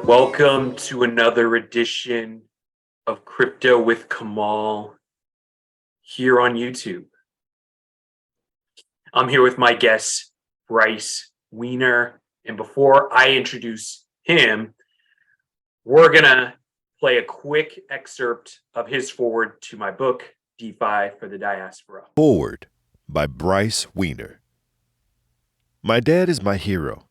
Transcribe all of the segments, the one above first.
Welcome to another edition of Crypto with Kamal here on YouTube. I'm here with my guest, Bryce Weiner. And before I introduce him, we're going to play a quick excerpt of his foreword to my book, DeFi for the Diaspora. Foreword by Bryce Weiner. My dad is my hero,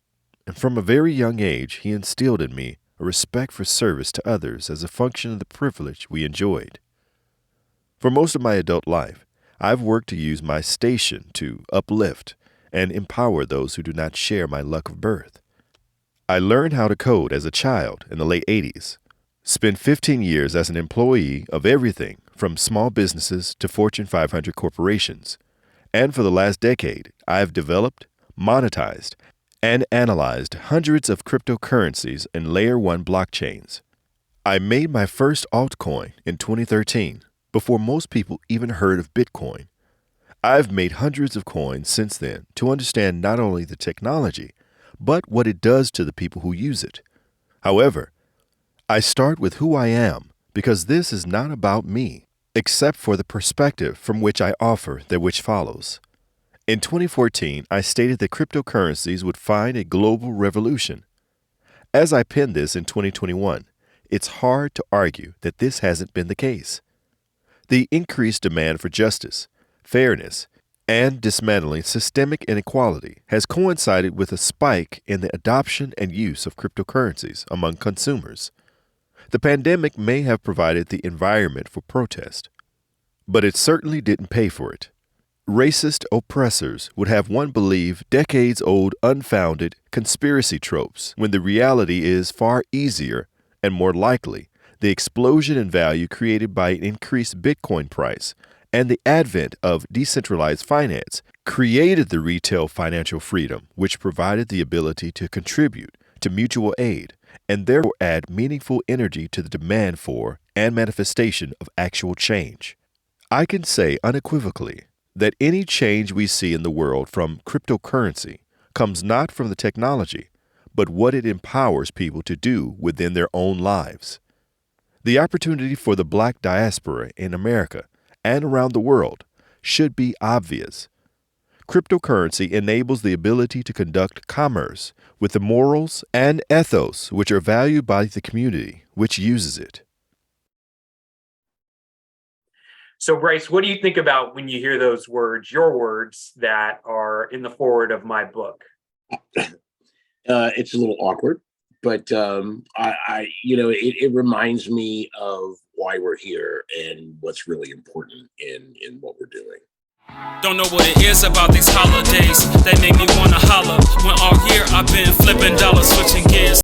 and from a very young age he instilled in me a respect for service to others as a function of the privilege we enjoyed. For most of my adult life, I've worked to use my station to uplift and empower those who do not share my luck of birth. I learned how to code as a child in the late 80s, spent 15 years as an employee of everything from small businesses to Fortune 500 corporations, and for the last decade, I have developed, monetized, and analyzed hundreds of cryptocurrencies and Layer 1 blockchains. I made my first altcoin in 2013, before most people even heard of Bitcoin. I've made hundreds of coins since then to understand not only the technology, but what it does to the people who use it. However, I start with who I am because this is not about me, except for the perspective from which I offer that which follows. In 2014, I stated that cryptocurrencies would find a global revolution. As I penned this in 2021, it's hard to argue that this hasn't been the case. The increased demand for justice, fairness, and dismantling systemic inequality has coincided with a spike in the adoption and use of cryptocurrencies among consumers. The pandemic may have provided the environment for protest, but it certainly didn't pay for it. Racist oppressors would have one believe decades-old unfounded conspiracy tropes when the reality is far easier and more likely the explosion in value created by an increased Bitcoin price and the advent of decentralized finance created the retail financial freedom which provided the ability to contribute to mutual aid and therefore add meaningful energy to the demand for and manifestation of actual change. I can say unequivocally that any change we see in the world from cryptocurrency comes not from the technology, but what it empowers people to do within their own lives. The opportunity for the Black diaspora in America and around the world should be obvious. Cryptocurrency enables the ability to conduct commerce with the morals and ethos which are valued by the community which uses it. So, Bryce, what do you think about when you hear those words, your words that are in the foreword of my book? It's a little awkward, but it reminds me of why we're here and what's really important in what we're doing. Don't know what it is about these holidays that make me wanna holler. When all year I've been flipping dollars, switching gears.